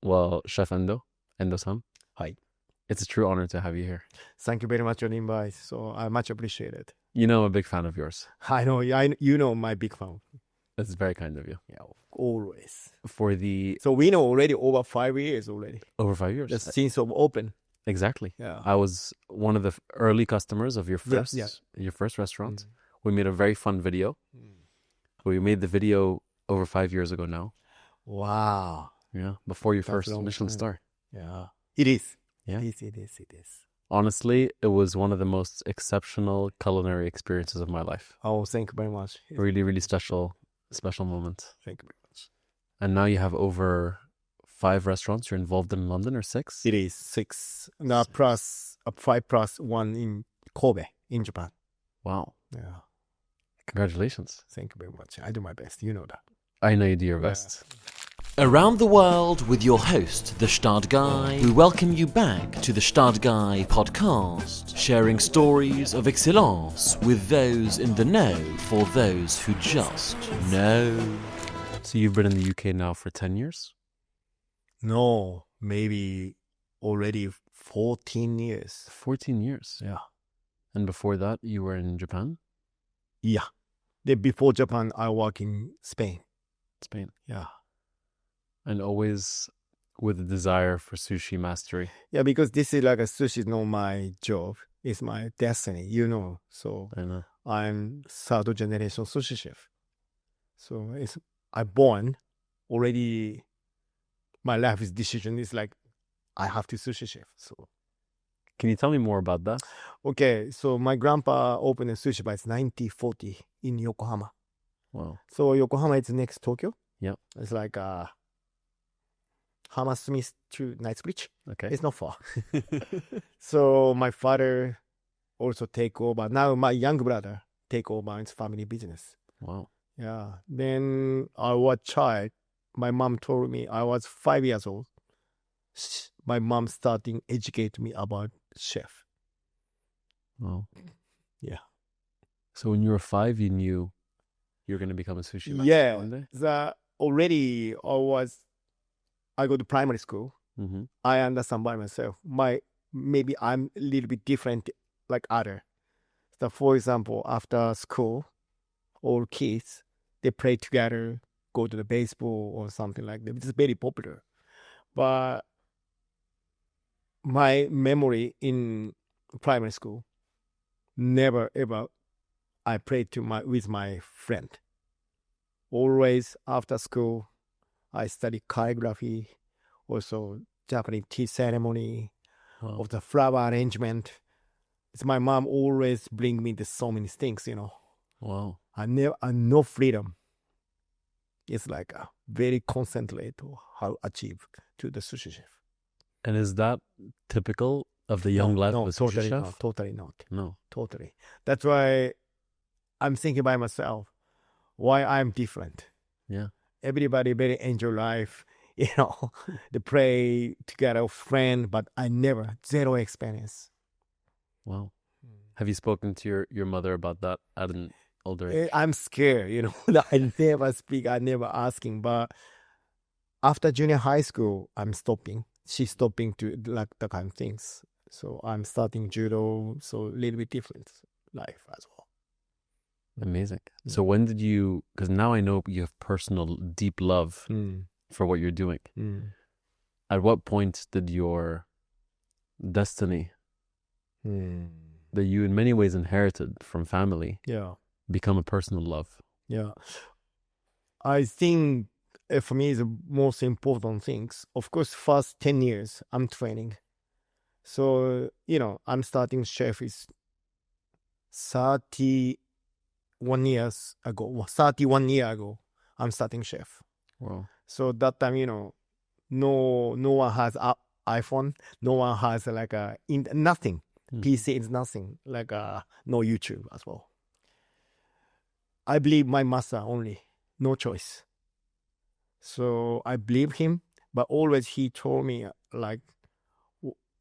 Well, Chef Endo-san, はい。 it's a true honor to have you here. Thank you very much for the invite. So I much appreciate it. You know I'm a big fan of yours. I know, my big fan. It's very kind of you. Yeah, always. For the So we know already over 5 years already. over 5 years. Just since of open. Exactly. Yeah. I was one of the early customers of your Yeah, first yeah. your first restaurant. We made a very fun video. Mm. We made the video over 5 years ago now. Wow. Yeah, before your That's first long Michelin time. star. Yeah. It is. Yeah. It is. Honestly, it was one of the most exceptional culinary experiences of my life. Oh, thank you very much. Really, really special moment. Thank you very much. And now you have over 5 restaurants you're involved in London, or 6? It is 6. Now plus 5 plus 1 in Kobe in Japan. Wow. Yeah. Congratulations. Thank you very much. I do my best. You know that. I know you do your best. Around the world with your host, the Gstaad Guy. We welcome you back to the Gstaad Guy podcast, sharing stories of excellence with those in the know for those who just know. So you've been in the UK now for 10 years? No, maybe already 14 years. 14 years. Yeah. And before that, you were in Japan? Yeah. Then before Japan, I work in Spain. Spain. Yeah. And always with a desire for sushi mastery. Yeah, because this is like a sushi is not my job. It's my destiny, you know. So I know. I'm third generation sushi chef. So I born already. My life is decision is like I have to sushi chef. So Can you tell me more about that? okay, so my grandpa opened a sushi bar. It's 1940 in Yokohama. Wow. So Yokohama is next Tokyo. Yeah. It's like Hammersmith to Knightsbridge. Okay. It's not far. So my father also take over. Now my young brother take over its family business. Wow. Yeah. Then I was child. My mom told me I was 5 years old. My mom starting educate me about chef. Wow. Yeah. So when you were 5, you knew you were going to become a sushi master Yeah. one day? Already I go to primary school. Mm-hmm. I understand by myself. Maybe I'm a little bit different like other. So for example, after school, all kids, they play together, go to the baseball or something like that. It's very popular. But my memory in primary school, never ever I played with my friend. Always after school, I study calligraphy, also Japanese tea ceremony, Wow. of the flower arrangement. It's my mom always bring me to so many things, you know. Wow. I no freedom. It's like a very concentrate to how achieve to the sushi chef. And is that typical of the young lad of a sushi totally chef? not. Totally not. No. Totally. That's why I'm thinking by myself why I'm different. Yeah. Everybody very enjoy life, you know, they play together with friends, but I never, zero experience. Wow. Have you spoken to your mother about that at an older age? I'm scared, you know, I never speak, I never asking, but after junior high school, I'm stopping. She's stopping to like the kind of things. So I'm starting judo, so a little bit different life as well. Amazing. So when did you, because now I know you have personal deep love for what you're doing. At what point did your destiny that you in many ways inherited from family become a personal love? Yeah. I think for me the most important things, of course, first 10 years I'm training. So, you know, I'm starting chef is 31 years ago, 31 years ago, I'm starting chef. Wow. So that time, you know, no one has a iPhone, no one has like nothing. PC is nothing, like no YouTube as well. I believe my master only, no choice. So I believe him, but always he told me like,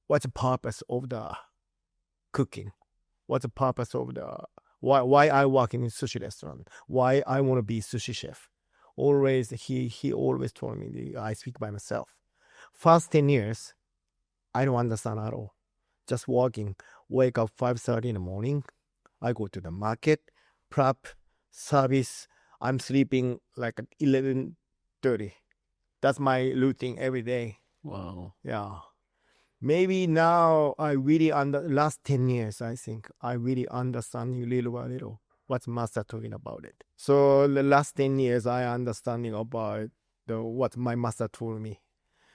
what's the purpose of the cooking? What's the purpose of the why I work in a sushi restaurant? Why I want to be sushi chef? Always he always told me I speak by myself. first 10 years, I don't understand at all. Just walking, wake up 5:30 in the morning. I go to the market, prep, service. I'm sleeping like at 11:30. That's my routine every day. Wow. Yeah. Maybe now I really last 10 years, I think I really understanding little by little what's master talking about it. So the last 10 years, I understanding about what my master told me.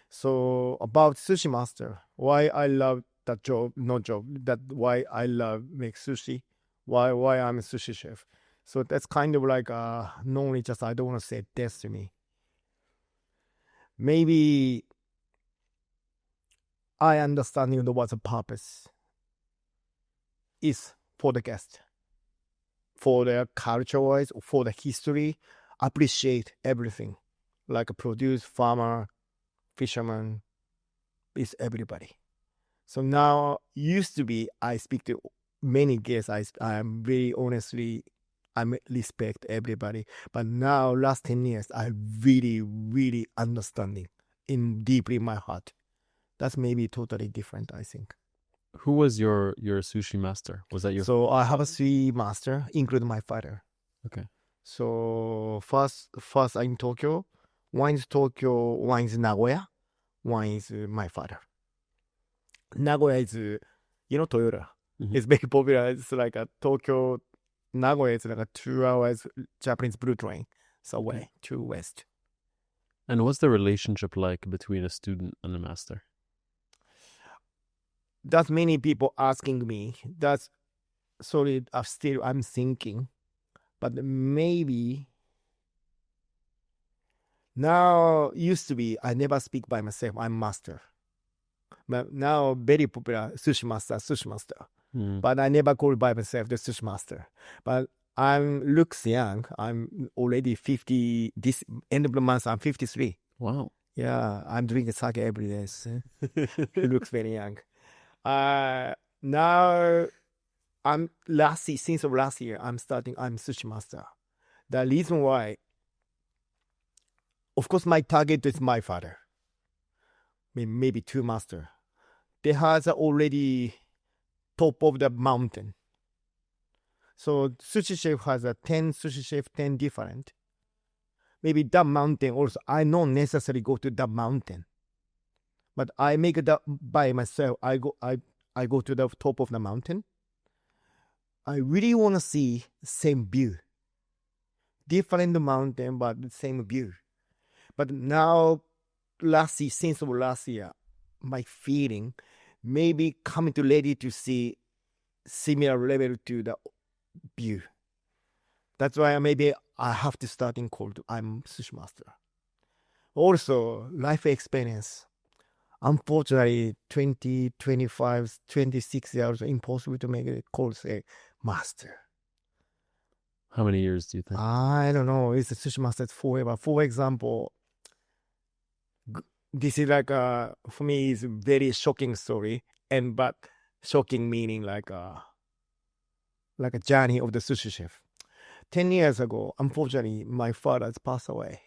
So about sushi master, why I love that job, that why I love make sushi, why I'm a sushi chef. So that's kind of like not only just, I don't want to say destiny. Maybe I understanding what the purpose is for the guest, for their culture-wise, for the history, appreciate everything, like a produce, farmer, fisherman, is everybody. So now, used to be, I speak to many guests, I am very honestly, I respect everybody. But now, last 10 years, I really, really understanding deeply in my heart. That's maybe totally different, I think. Who was your sushi master? Was that your... So I have a 3 master, including my father. Okay. So first in Tokyo, one is Tokyo, one is Nagoya, one is my father. Nagoya is, Toyota. Mhm. It's very popular. It's like a Tokyo, Nagoya is like a 2 hours Japanese blue train. So away to west. And what's the relationship like between a student and a master? That's many people asking me. That's sorry, I'm thinking, but maybe now used to be I never speak by myself. I'm master. But now very popular sushi master. But I never call by myself the sushi master. But looks young. I'm already 50. This end of the month, I'm 53. Wow. Yeah, I'm drinking sake every day. So he looks very young. Now since last year, I'm sushi master. The reason why, of course, my target is my father. Maybe 2 master. They has already top of the mountain. So sushi chef has 10 sushi chef, 10 different. Maybe that mountain also, I don't necessarily go to that mountain. But I make it up by myself. I go to the top of the mountain. I really want to see same view. Different mountain, but the same view. But now, since last year, my feeling, maybe coming to ready to see similar level to the view. That's why maybe I have to start in cold. I'm sushi master. Also, life experience. Unfortunately, 20, 25, 26 years, impossible to make it called say master. How many years do you think? I don't know. It's a sushi master forever. For example, this is like for me is a very shocking story, but shocking meaning like a journey of the sushi chef. 10 years ago, unfortunately, my father has passed away.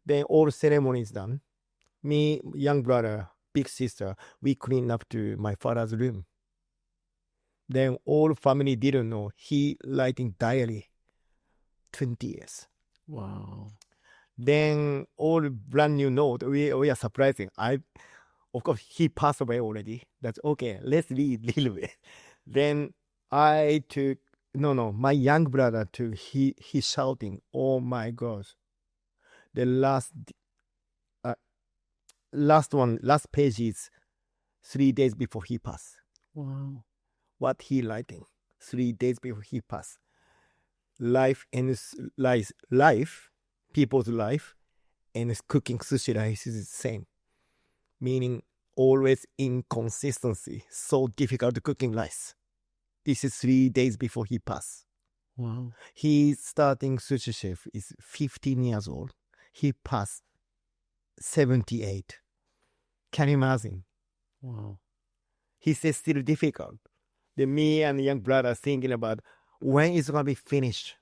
Then all ceremony is done. Me, young brother, big sister, we clean up to my father's room. Then all family didn't know he writing diary 20 years. Wow. Then all brand new note, we are surprising. Of course, he passed away already. That's okay. Let's read a little bit. Then I took, my young brother took, he shouting, oh my gosh. The last page is 3 days before he passed. Wow. What he writing 3 days before he passed. Life, people's life, and cooking sushi rice is the same. Meaning always inconsistency. So difficult cooking rice. This is 3 days before he passed. Wow. He starting sushi chef is 15 years old. He passed 78. Can you imagine? Wow. He says still difficult. Then me and the young brother thinking about when it's going to be finished.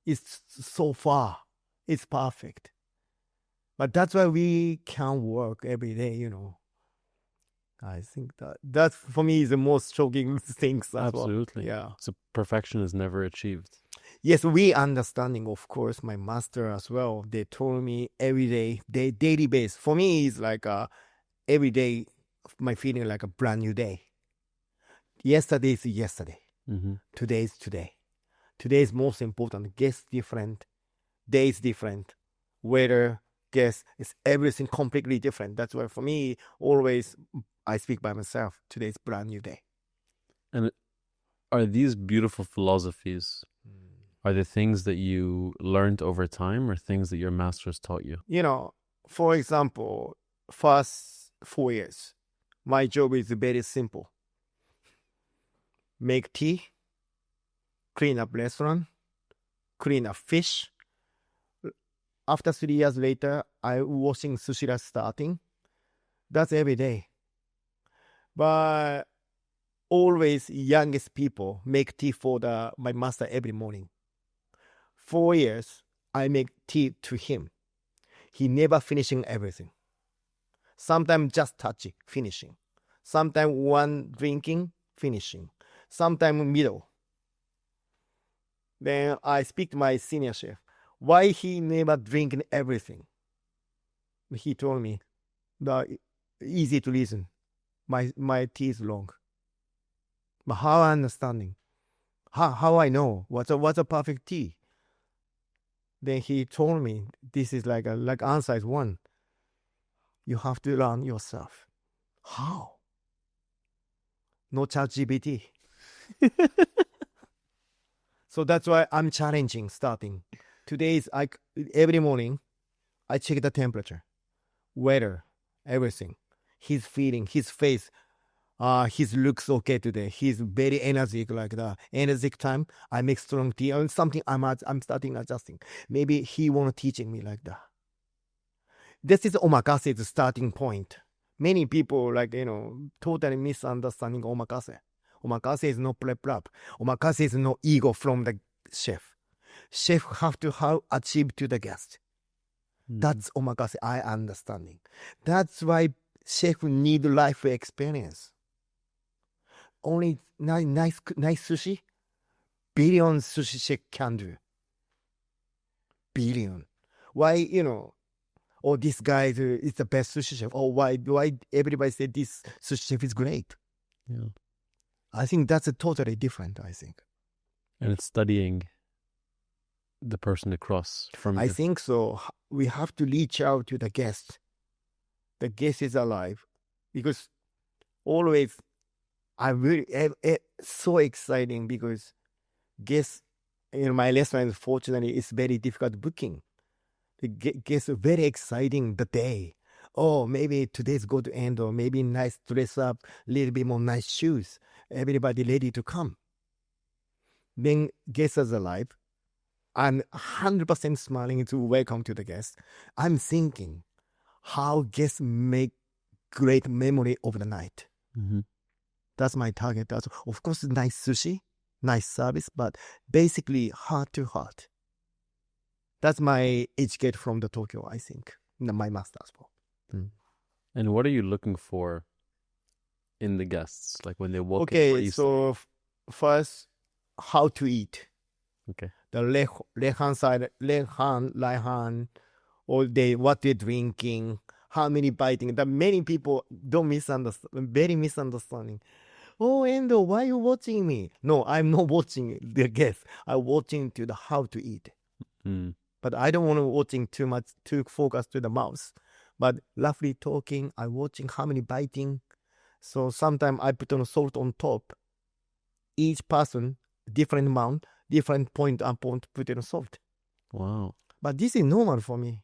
It's so far. It's perfect. But that's why we can work every day, I think that for me is the most shocking things as Absolutely. well. Yeah. So perfection is never achieved. Yes, we understanding, of course, my master as well. They told me every day, daily base. For me, it's like every day, my feeling like a brand new day. Yesterday is yesterday. Mm-hmm. Today is today. Today is most important. Guess different. Day is different. Weather, guess, is everything completely different. That's why for me, always I speak by myself. Today is brand new day. And are these beautiful philosophies, are they things that you learned over time or things that your masters taught you? For example, first 4 years, my job is very simple. Make tea, clean up restaurant, clean up fish. After 3 years later, I washing sushi starting. That's every day. But always youngest people make tea for my master every morning. 4 years, I make tea to him. He never finishing everything. Sometimes just touching, finishing. Sometimes one drinking, finishing. Sometimes middle. Then I speak to my senior chef. Why he never drinking everything? He told me, easy to listen. My tea is long. But how understanding? How I know what's a perfect tea? Then he told me this is like answer is one. You have to learn yourself. How? No ChatGPT. So that's why I'm challenging starting. Today is every morning I check the temperature, weather, everything. His feeling, his face, his looks okay today. He's very energetic like that. Energetic time, I make strong tea or something. I'm starting adjusting. Maybe he wanna teaching me like that. This is Omakase's starting point. Many people totally misunderstanding Omakase. Omakase is no prep. Omakase is no ego from the chef. Chef have to achieve to the guest. That's Omakase, I understanding. That's why chef need life experience. Only nice sushi, billion sushi chef can do. Billion. Why, this guy is the best sushi chef. Or why everybody say this sushi chef is great? Yeah. I think that's totally different, I think. And it's studying the person across from I think so. We have to reach out to the guest. The guest is alive. Because always, I really, so exciting because guests in my restaurant, fortunately, it's very difficult booking. The guests are very exciting the day. Oh, maybe today's go to end, or maybe nice dress up, little bit more nice shoes. Everybody ready to come. Then guests are alive. I'm 100% smiling to welcome to the guests. I'm thinking how guests make great memory of the night. Mm-hmm. That's my target. That's, of course, nice sushi, nice service, but basically heart to heart. That's my etiquette from the Tokyo, I think. My master as well. And what are you looking for in the guests? Like when they walk in? Okay, so first, how to eat. Okay. The left hand side, right hand, all day, what they're drinking, how many biting. That many people don't misunderstand, very misunderstanding. Oh, Endo, why are you watching me? No, I'm not watching the guest. I'm watching to the how to eat. But I don't want to watching too much, too focused to the mouth. But roughly talking, I'm watching how many biting. So sometimes I put on salt on top. Each person, different amount, different point and point put in salt. Wow. But this is normal for me.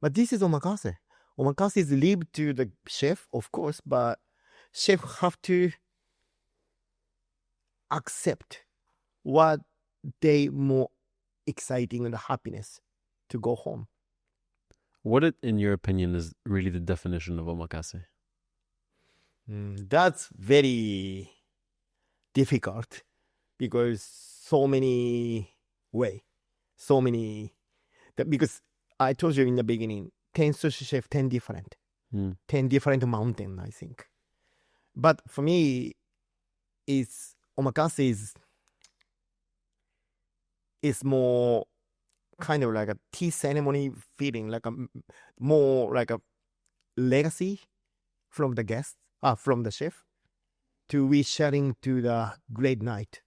But this is omakase. Omakase is leave to the chef, of course, but chef have to accept what they more exciting and happiness to go home. What, in your opinion, is really the definition of omakase? That's very difficult because so many way, because I told you in the beginning, 10 sushi chef, 10 different. 10 different mountain, I think. But for me, it's omakase is more kind of like a tea ceremony feeling, like a more like a legacy from the guest, from the chef, to we sharing to the great night.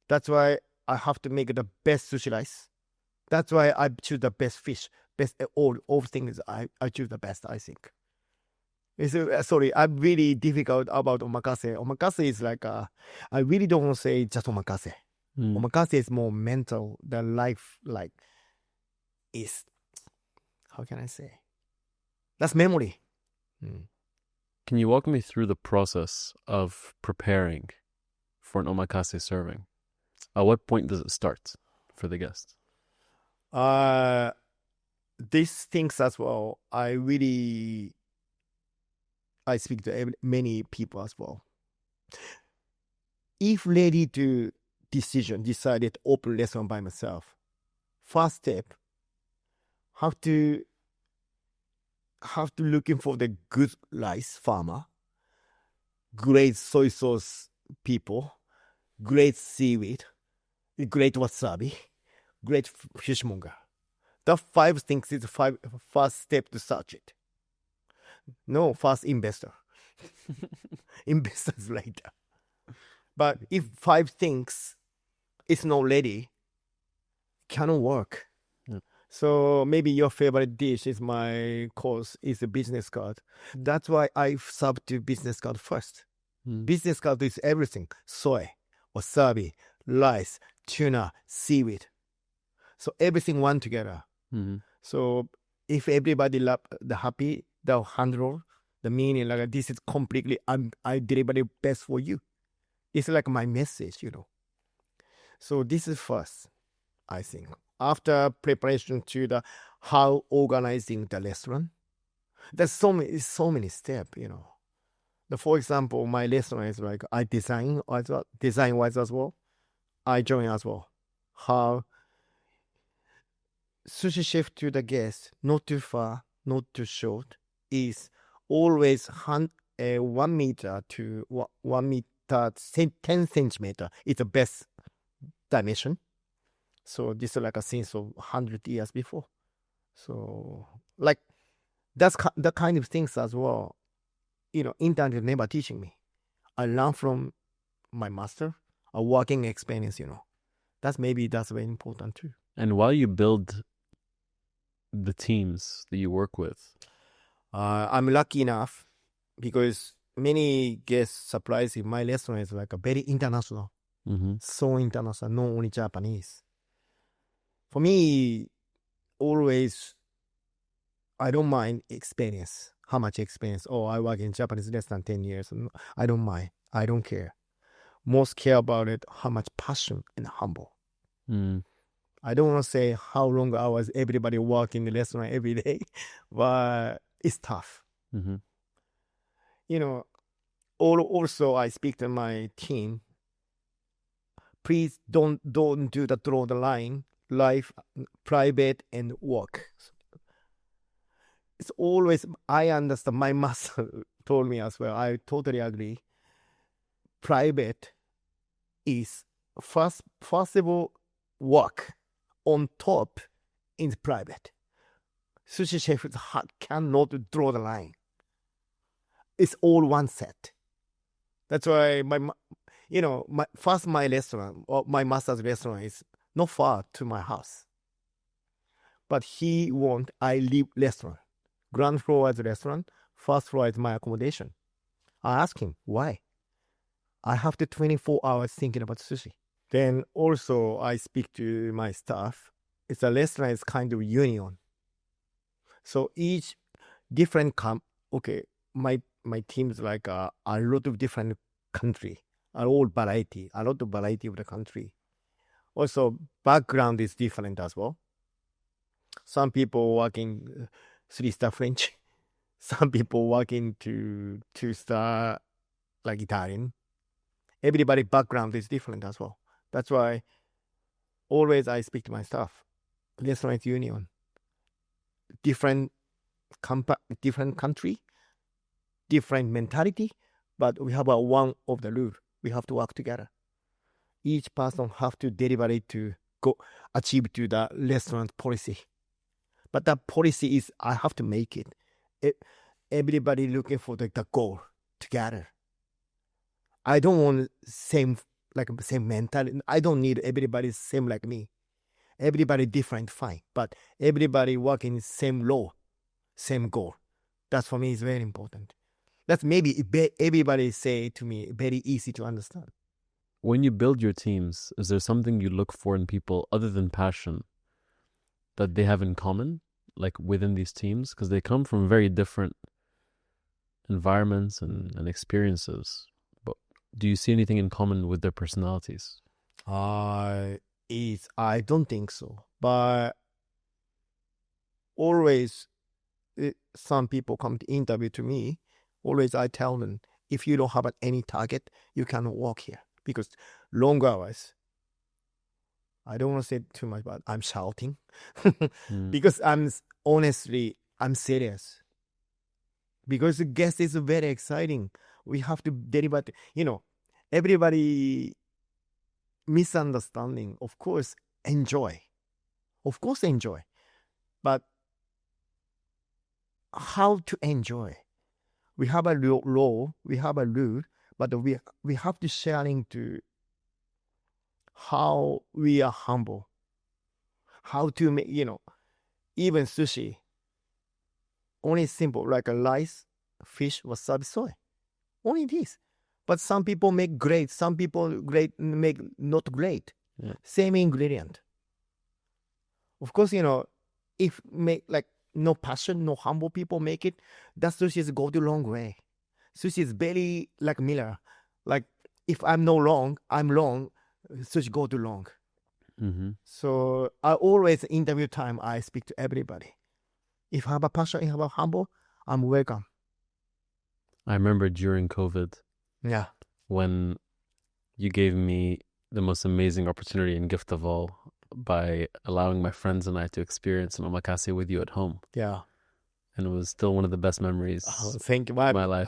That's why I have to make the best sushi rice. That's why I choose the best fish, best all things. I choose the best, I think. Sorry, I'm really difficult about omakase. Omakase is like I really don't want to say just omakase. Omakase is more mental. The life like is, how can I say? That's memory. Can you walk me through the process of preparing for an omakase serving? At what point does it start for the guest? These things as well, I speak to many people as well. If ready to decided to open restaurant by myself, first step, have to looking for the good rice farmer, great soy sauce people, great seaweed, great wasabi, great fishmonger. The 5 things is first step to search it. No, first investor. Investors later. But if 5 things is not ready, cannot work. So maybe your favorite dish is my course is a business card. That's why I sub to business card first. Business card is everything: soy, wasabi, rice, tuna, seaweed. So everything one together. So if everybody the happy, the handle, the meaning like this is completely I deliver the best for you. It's like my message, So this is first, I think. After preparation to the how organizing the restaurant, there's so many steps, For example, my restaurant is like I design wise as well. I join as well. How sushi chef to the guest, not too far, not too short, is always 1 meter to 1 meter 10 centimeter. It's the best dimension. So this is like a sense of 100 years before. So like that's the kind of things as well. Internet never teaching me. I learn from my master, a working experience. That's very important too. And while you build the teams that you work with, I'm lucky enough because many guests surprise in my restaurant is like a very international, so international, not only Japanese. For me, always, I don't mind experience. How much experience? Oh, I work in Japanese restaurant 10 years. I don't mind. I don't care. Most care about it, how much passion and humble. I don't want to say how long hours everybody work in the restaurant every day, but it's tough. Also I speak to my team. Please don't do the draw the line, life, private and work. It's always, I understand, my master told me as well, I totally agree. Private is first of all work on top in private. Sushi chef's heart cannot draw the line. It's all one set. That's why my restaurant or my master's restaurant is not far to my house. But he want I live restaurant. Ground floor is restaurant, first floor is my accommodation. I ask him why. I have to 24 hours thinking about sushi. Then also I speak to my staff. It's a restaurant is kind of union. So each different my team's like a lot of different country, a lot of variety of the country. Also background is different as well. Some people working 3-star French, some people working to 2-star like Italian. Everybody background is different as well. That's why always I speak to my staff. Restaurant union. different different country, different mentality, but we have one of the rule. We have to work together. Each person have to deliver it to go achieve to the restaurant policy. But that policy is I have to make it. Everybody looking for the goal together. I don't want same mentality. I don't need everybody same like me. Everybody different, fine. But everybody working same law, same goal. That for me is very important. That's maybe everybody say to me very easy to understand. When you build your teams, is there something you look for in people other than passion that they have in common, like within these teams? Because they come from very different environments and experiences. But do you see anything in common with their personalities? I don't think so. But always, some people come to interview to me. Always I tell them, if you don't have any target, you cannot work here. Because long hours, I don't want to say too much, but I'm shouting. Because I'm serious. Because the guest is very exciting. We have to deliver, everybody misunderstanding. Of course, enjoy. But how to enjoy? We have a law, we have a rule, but we have to sharing to how we are humble. How to make, even sushi, only simple, like a rice, fish, wasabi, soy. Only this. But some people make great, some people make not great. Yeah. Same ingredient. Of course, if make like no passion, no humble people make it, that sushi is go the wrong way. Sushi is very like mirror. Like if I'm wrong, sushi go too long. Mm-hmm. So I always interview time, I speak to everybody. If I have a passion, if I have a humble, I'm welcome. I remember during COVID, Yeah, when you gave me the most amazing opportunity and gift of all by allowing my friends and I to experience an omakase with you at home. yeah. And it was still one of the best memories Thank you. of my life.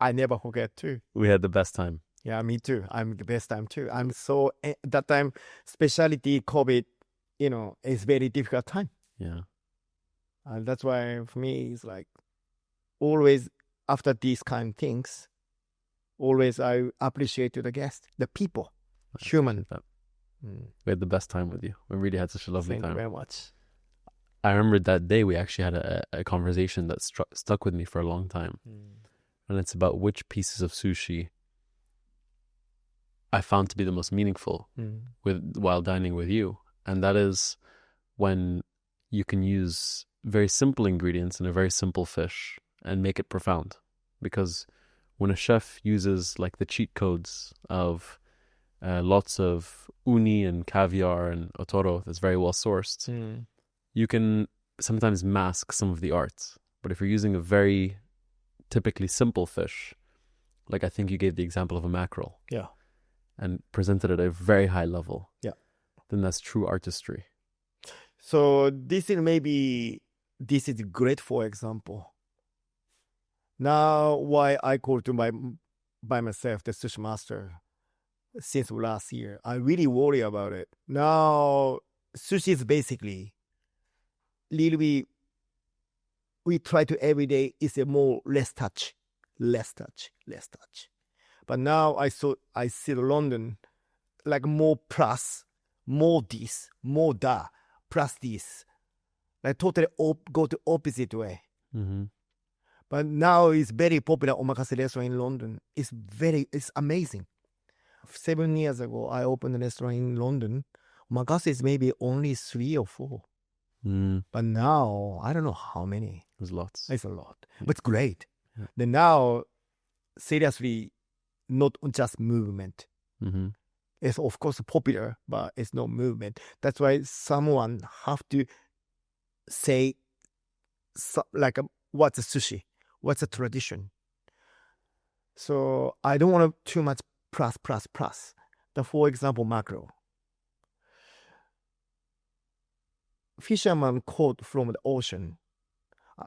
I never forget too. We had the best time. Yeah, me too. I'm the best time too. I'm so that time, specialty COVID, it's very difficult time. Yeah. And that's why for me it's like always after these kind of things, always I appreciate to the guest, the people, human. We had the best time with you. We really had such a lovely Thank time. you very much. I remember that day we actually had a conversation that stuck with me for a long time. And it's about which pieces of sushi I found to be the most meaningful while dining with you. And that is when you can use very simple ingredients in a very simple fish and make it profound. Because when a chef uses like the cheat codes of lots of uni and caviar and otoro that's very well sourced, you can sometimes mask some of the art. But if you're using a very typically simple fish, like I think you gave the example of a mackerel, Yeah. and presented at a very high level, Yeah. then that's true artistry. So this is great for example. Now why I call to by myself the sushi master since last year. I really worry about it. Now sushi is basically literally we try to every day is a more less touch. But now I see London like more plus, more this, more that, plus this. Like totally go to opposite way. Mm-hmm. But now it's very popular omakase restaurant in London. It's amazing. 7 years ago, I opened a restaurant in London. Omakase is maybe only 3 or 4. But now, I don't know how many. There's lots. It's a lot. But it's great. Yeah. Then now, seriously, not just movement. Mm-hmm. It's of course popular, but it's no movement. That's why someone have to say, what's a sushi? What's a tradition? So I don't want too much plus. For example, mackerel. fisherman caught from the ocean,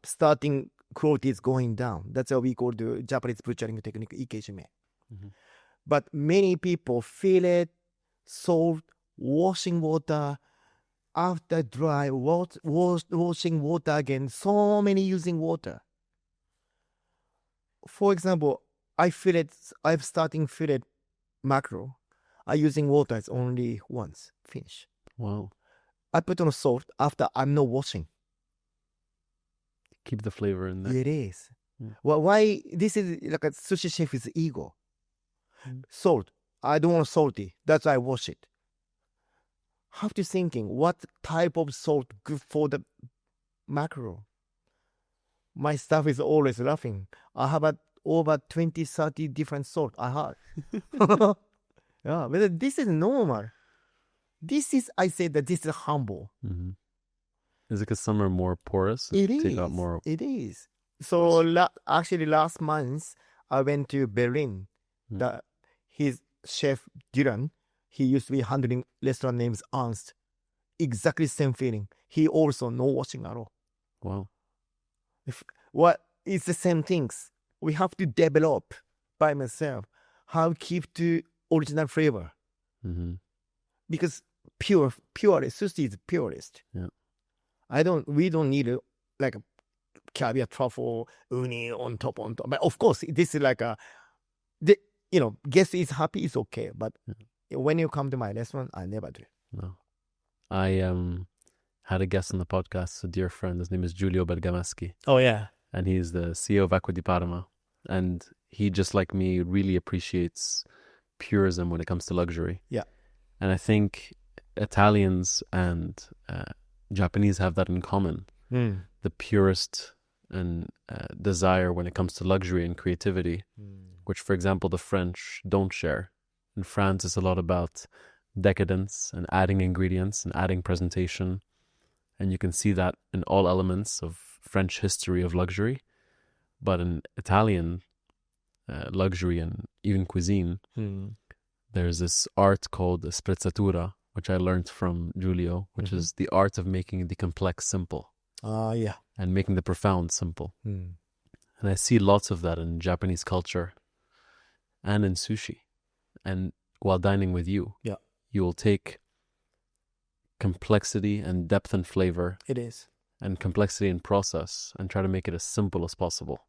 starting quality is going down. That's what we call the Japanese butchering technique, ikejime. But many people feel it, salt, washing water, after dry, washing water again, so many using water. For example, I'm starting fillet mackerel. I using water, it's only once, finish. Wow. I put on salt after I'm not washing. Keep the flavor in there. It is. Well, why this is like a sushi chef's ego. Salt. I don't want salty. That's why I wash it. Have to thinking what type of salt good for the mackerel. My staff is always laughing. I have over 20, 30 different salt I have. Yeah, but this is normal. I say that this is humble. Is it because some are more porous? It Take is. out more. It is. So actually last month I went to Berlin. His chef Dylan, he used to be handling restaurant names Ernst. Exactly same feeling. He also no washing at all. Wow. It's the same things. We have to develop by myself how to keep the original flavor. Because purest sushi is purest. Yeah. We don't need like a caviar, truffle, uni on top. But of course, this is like guest is happy, it's okay. But when you come to my restaurant, I never do. No. I had a guest on the podcast, a dear friend. His name is Giulio Bergamaschi. Oh, yeah. And he's the CEO of Acqua di Parma. And he, just like me, really appreciates purism when it comes to luxury. Yeah. And I think Italians and Japanese have that in common. The purest and desire when it comes to luxury and creativity, which, for example, the French don't share. In France, it's a lot about decadence and adding ingredients and adding presentation. And you can see that in all elements of French history of luxury. But in Italian luxury and even cuisine, there's this art called sprezzatura, which I learned from Giulio, which is the art of making the complex simple. Yeah. And making the profound simple. And I see lots of that in Japanese culture and in sushi. And while dining with you, you will take complexity and depth and flavor. It is. And complexity in process and try to make it as simple as possible.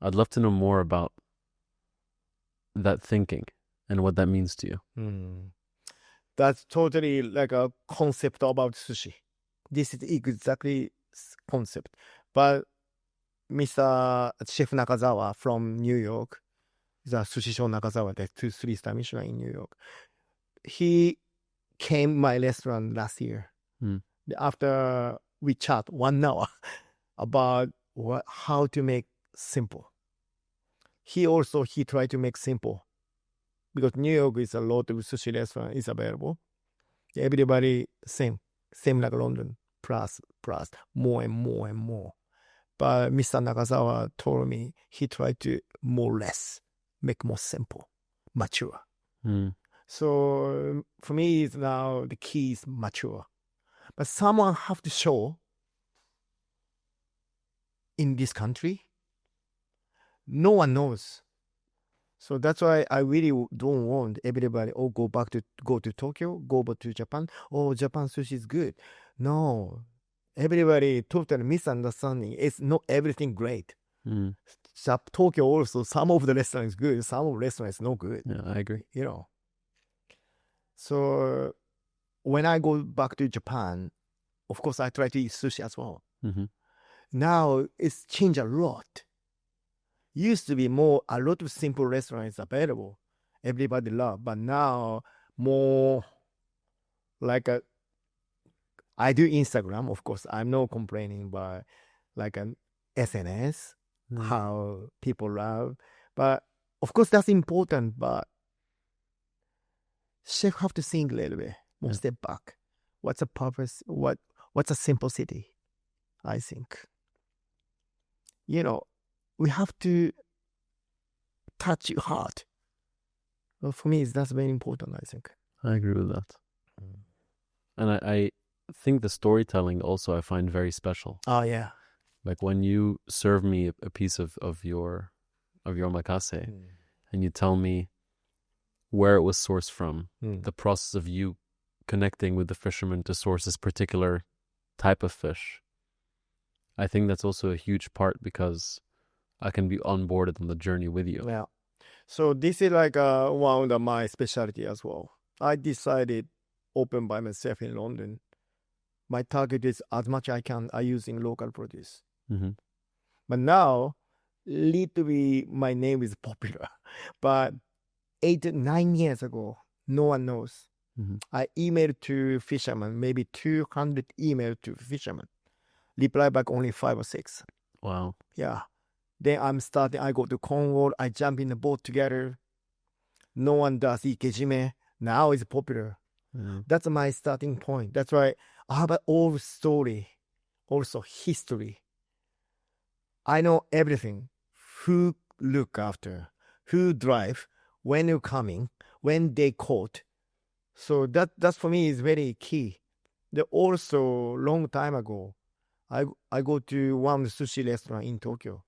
I'd love to know more about that thinking and what that means to you. That's totally like a concept about sushi. This is exactly concept. But Mr. Chef Nakazawa from New York, the Sushi Show Nakazawa, the 2-3-star Michelin in New York, he came my restaurant last year. After we chat 1 hour about how to make simple. He tried to make simple because New York is a lot of sushi restaurant is available. Everybody same like London, plus more and more and more. But Mr. Nakazawa told me he tried to more or less make more simple, mature. So for me, it's now the key is mature. But someone have to show in this country, no one knows. So that's why I really don't want everybody, go to Tokyo, go back to Japan. Japan sushi is good. No, everybody totally misunderstanding. It's not everything great. Tokyo also, some of the restaurants is good, some of the restaurants is not good. Yeah, I agree. So when I go back to Japan, of course I try to eat sushi as well. Now it's changed a lot. Used to be a lot of simple restaurants available. Everybody love, but now more like I do Instagram, of course. I'm not complaining, but like an SNS, how people love. But of course that's important, but chef have to think a little bit, more step back. What's the purpose? What's a simplicity? I think. We have to touch your heart. Well, for me, that's very important, I think. I agree with that. And think the storytelling also I find very special. Oh yeah. Like when you serve me a piece of your omakase and you tell me where it was sourced from, the process of you connecting with the fisherman to source this particular type of fish. I think that's also a huge part because I can be onboarded on the journey with you. Yeah. So this is like one of my specialty as well. I decided open by myself in London. My target is as much I can I using local produce. But now, little bit my name is popular. But 9 years ago, no one knows. I emailed to fishermen, maybe 200 emails to fishermen. Reply back only 5 or 6. Wow. Yeah. Then I go to Cornwall, I jump in the boat together. No one does ikejime. Now it's popular. That's my starting point. That's why I have an old story, also history. I know everything. Who look after, who drive, when you're coming, when they caught. So that's for me is very key. Also long time ago, I go to one sushi restaurant in Tokyo.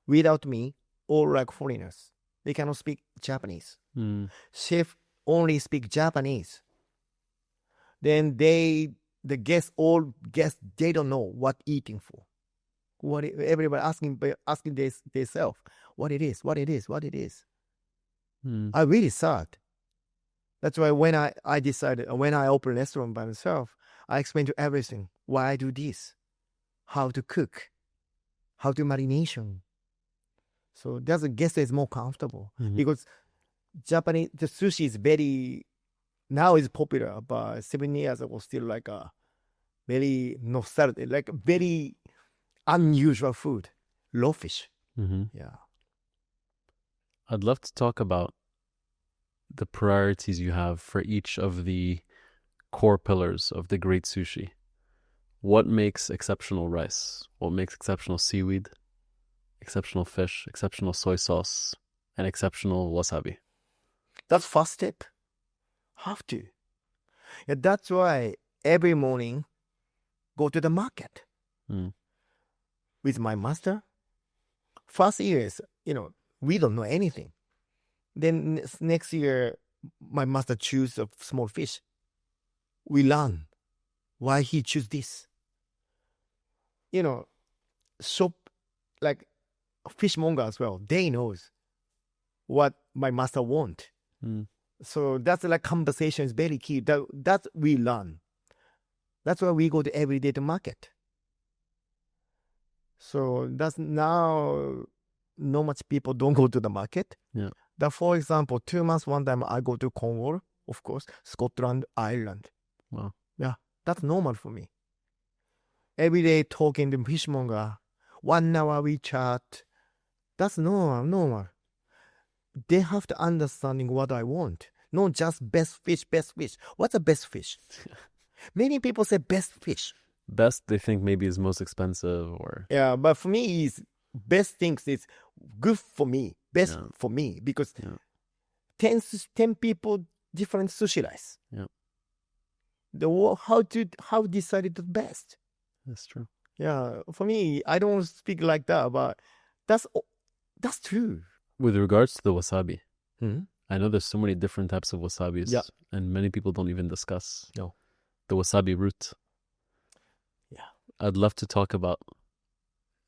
Without me, all like foreigners. They cannot speak Japanese. Chef only speak Japanese. Then the guests, they don't know what eating for. Everybody asking themselves what it is. I really sad. That's why when I decided, when I open a restaurant by myself, I explain to everything why I do this, how to cook, how to marination. So that's a guest is more comfortable because Japanese the sushi is very now is popular, but 7 years ago still like a very nostalgic, like very unusual food, raw fish. Yeah. I'd love to talk about the priorities you have for each of the core pillars of the great sushi. What makes exceptional rice? What makes exceptional seaweed? Exceptional fish, exceptional soy sauce, and exceptional wasabi? That's first step. Have to. Yeah, that's why every morning go to the market with my master. First years, we don't know anything. Then next year, my master choose a small fish. We learn why he choose this. Shop like fishmonger as well. They knows what my master want. So that's like conversation is very key. That we learn. That's why we go to every day to market. So that's now not much people don't go to the market. Yeah. That for example, 2 months one time I go to Cornwall, of course, Scotland, Ireland. Wow. Yeah, that's normal for me. Every day talking to fishmonger, 1 hour we chat. That's normal. They have to understanding what I want. Not just best fish. What's the best fish? Many people say best fish. Best they think maybe is most expensive or... Yeah, but for me, is best things is good for me. Best for me. Because 10 people, different sushi rice. Yeah. How decided the best? That's true. Yeah, for me, I don't speak like that, but that's true. With regards to the wasabi, I know there's so many different types of wasabis, and many people don't even discuss the wasabi root. Yeah, I'd love to talk about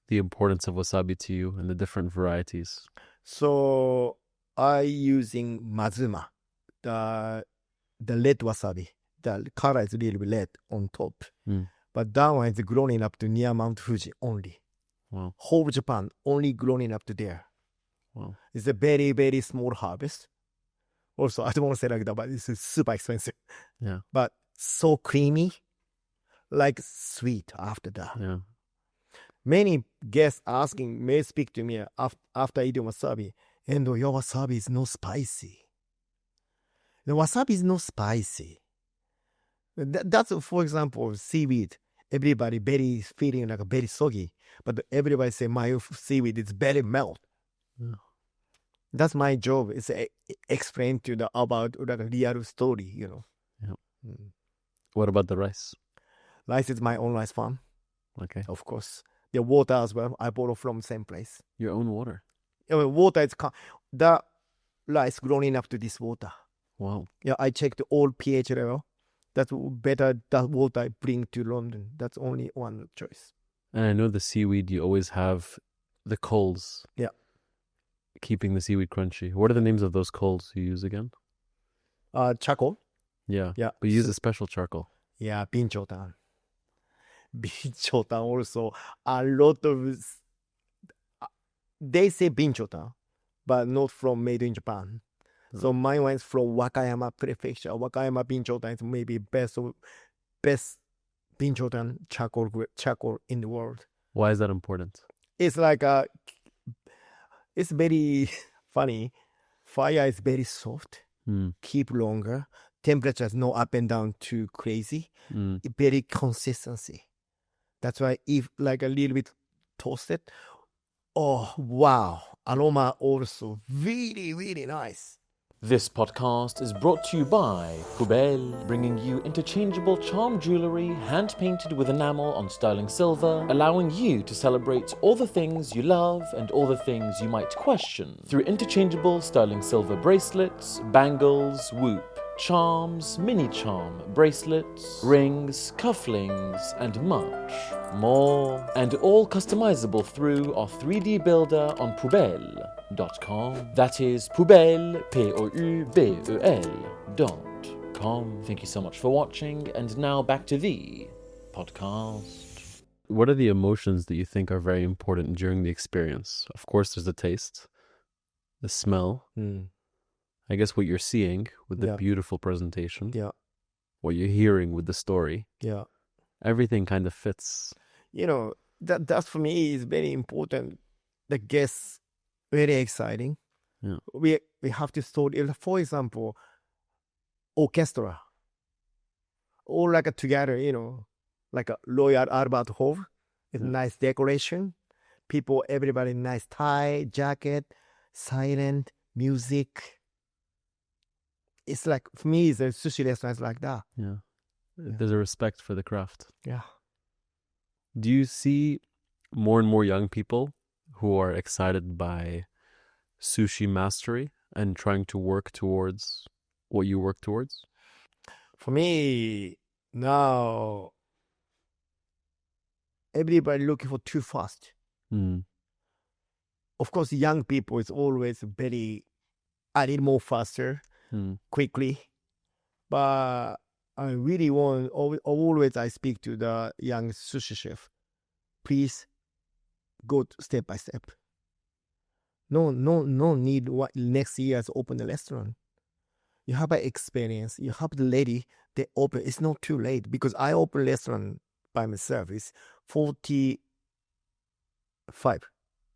the importance of wasabi to you and the different varieties. So I using Mazuma, the red wasabi. The color is really red on top, but that one is growing up to near Mount Fuji only. Wow. Whole Japan only growing up to there. Wow. It's a very, very small harvest. Also, I don't want to say like that, but it's super expensive. Yeah. But so creamy, like sweet after that. Yeah. Many guests may speak to me after eating wasabi. Endo, your wasabi is not spicy. The wasabi is not spicy. That's, for example, seaweed. Everybody very feeling like a very soggy. But everybody say my seaweed is very melt. Yeah. That's my job. Is explain about like a real story, Yeah. What about the rice? Rice is my own rice farm, Okay. of course. The water as well, I borrow from same place. Your own water. Water is the rice grown enough to this water. Wow. Yeah, I checked all pH level. That's better. That water I bring to London. That's only one choice. And I know the seaweed, you always have the coals. Yeah. Keeping the seaweed crunchy. What are the names of those coals you use again? Charcoal. Yeah. Yeah. But you use a special charcoal. Yeah, binchotan. Binchotan also. A lot of... They say binchotan, but not from made in Japan. So mine was from Wakayama Prefecture. Wakayama binchotan is maybe best binchotan charcoal in the world. Why is that important? It's like it's very funny. Fire is very soft, keep longer. Temperature is no up and down too crazy. Very consistency. That's why if like a little bit toasted, oh wow, aroma also really, really nice. This podcast is brought to you by Poubelle, bringing you interchangeable charm jewellery hand-painted with enamel on sterling silver, allowing you to celebrate all the things you love and all the things you might question through interchangeable sterling silver bracelets, bangles, whoop, charms, mini charm, bracelets, rings, cufflinks, and much more. And all customizable through our 3D builder on Poubelle.com. That is Poubelle, Poubelle.com. Thank you so much for watching, and now back to the podcast. What are the emotions that you think are very important during the experience? Of course, there's the taste, the smell, I guess what you're seeing with the beautiful presentation, what you're hearing with the story, everything kind of fits. You know, that for me is very important. The guests, very exciting. Yeah. We have to story. For example, orchestra, all like together. You know, like a Royal Albert Hall. It's nice decoration. People, everybody, nice tie, jacket, silent music. It's like, for me, the sushi restaurants like that. Yeah. There's a respect for the craft. Yeah. Do you see more and more young people who are excited by sushi mastery and trying to work towards what you work towards? For me, now, everybody looking for too fast. Of course, young people is always very, I need more faster. Quickly, but I really want, always I speak to the young sushi chef, please go step by step. No need what next year to open the restaurant. You have an experience, you have the lady, they open, it's not too late, because I open restaurant by myself, it's 45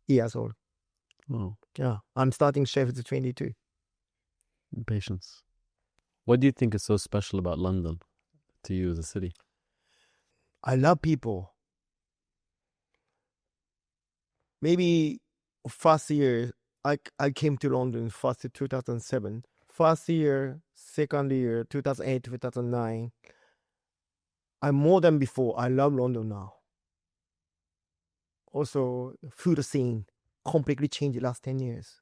years old. Oh. Yeah, I'm starting chef at 22. Patience. What do you think is so special about London to you as a city? I love people. Maybe first year, I came to London first 2007. First year, second year, 2008, 2009. I'm more than before. I love London now. Also, food scene completely changed the last 10 years.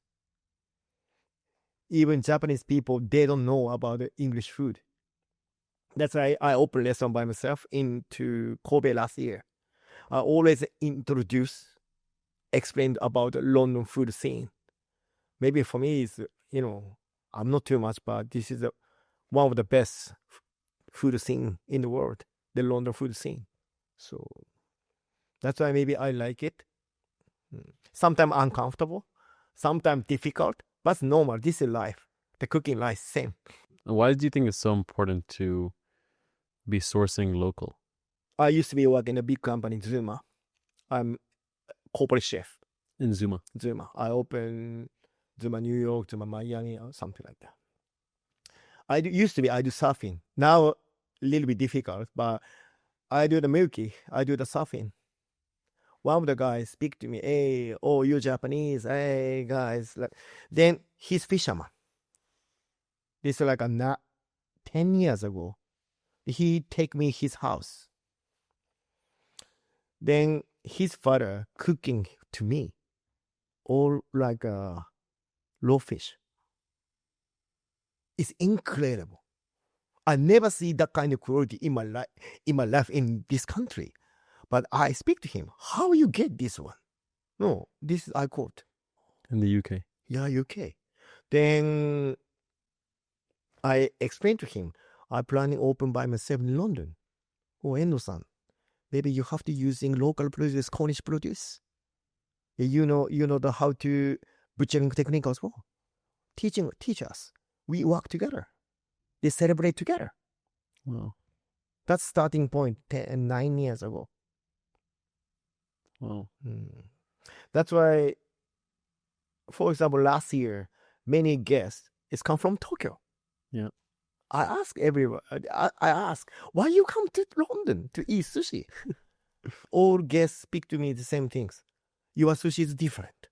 Even Japanese people, they don't know about the English food. That's why I opened a restaurant by myself into Kobe last year. I always explained about the London food scene. Maybe for me, it's, you know, I'm not too much, but this is one of the best food scene in the world, the London food scene. So that's why maybe I like it. Sometimes uncomfortable, sometimes difficult. But it's normal. This is life. The cooking life, same. Why do you think it's so important to be sourcing local? I used to be working in a big company, Zuma. I'm corporate chef. In Zuma? Zuma. I open Zuma New York, Zuma Miami, or something like that. I do surfing. Now, a little bit difficult, but I do the milky. I do the surfing. One of the guys speak to me, hey, oh, you're Japanese, hey, guys. Then he's fisherman. This is like 10 years ago. He take me his house. Then his father cooking to me, all like raw fish. It's incredible. I never see that kind of quality in my life in this country. But I speak to him. How you get this one? No, this I quote. In the UK. Yeah, UK. Then I explained to him, I'm planning open by myself in London. Oh, Endo-san, maybe you have to using local produce, Cornish produce. You know the how to butchering technique as well. Teach us. We work together. They celebrate together. Wow. That's starting point 9 years ago. Wow. That's why, for example, last year, many guests is come from Tokyo. Yeah. I ask everyone, I ask, why you come to London to eat sushi? All guests speak to me the same things. Your sushi is different.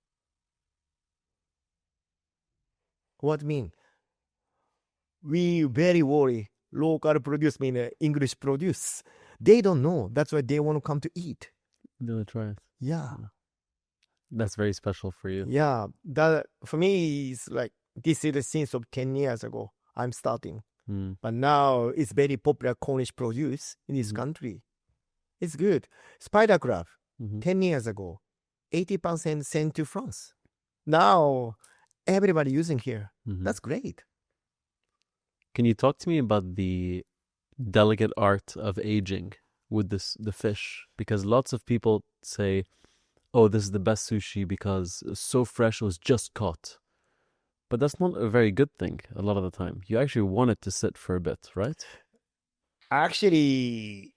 What mean? We very worry local produce mean English produce. They don't know. That's why they want to come to eat. They want to try it. Yeah. That's very special for you. Yeah. That for me is like this is the since of 10 years ago. I'm starting. But now it's very popular Cornish produce in this country. It's good. Spider crab, 10 years ago, 80% sent to France. Now everybody using here. That's great. Can you talk to me about the delicate art of aging with the fish? Because lots of people say, oh, this is the best sushi because it's so fresh, it was just caught. But that's not a very good thing a lot of the time. You actually want it to sit for a bit, right? Actually,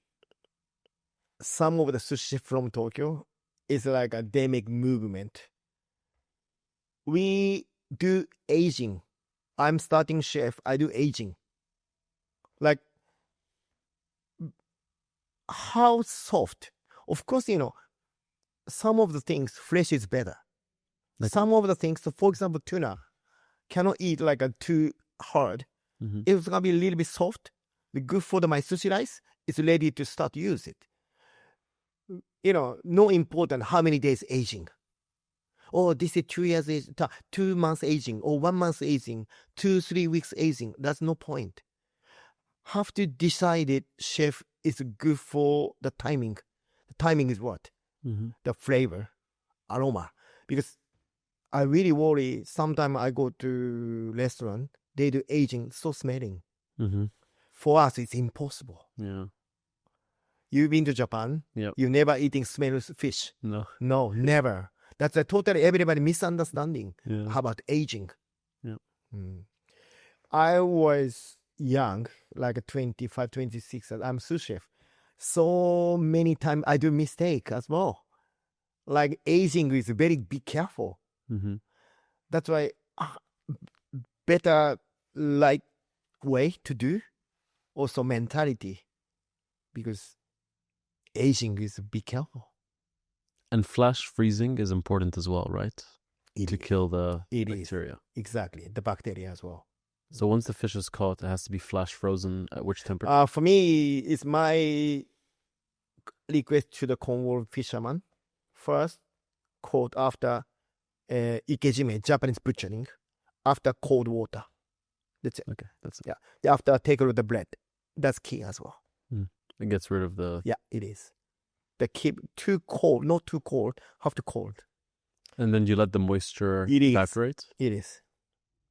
some of the sushi from Tokyo is like a they make movement. We do aging. I'm starting chef. I do aging. Like how soft. Of course, some of the things fresh is better. Some of the things, so for example, tuna cannot eat like too hard. It's gonna be a little bit soft. Good for my sushi rice. It's ready to start to use it. No important how many days aging. Oh, this is 2 years age, 2 months aging, or 1 month aging, 2-3 weeks aging. That's no point. Have to decide it, chef, is good for the timing. The timing is what? The flavor, aroma. Because I really worry, sometimes I go to restaurant, they do aging, so smelling. For us, it's impossible. Yeah. You've been to Japan, you never eating smells fish. No, never. That's a totally everybody misunderstanding about aging. Yeah. I was young, like 25, 26, I'm sous chef. So many times I do mistake as well. Like aging is very be careful. That's why better like way to do, also mentality, because aging is be careful. And flash freezing is important as well, right? To kill the bacteria. Exactly, the bacteria as well. So once the fish is caught, it has to be flash frozen at which temperature? For me, it's my request to the Cornwall fisherman. First, caught after ikejime, Japanese butchering, after cold water. That's it. Okay, that's it. Yeah, after take out the bread. That's key as well. It gets rid of the... Yeah, it is. They keep too cold, not too cold, have to cold. And then you let the moisture evaporate? It is.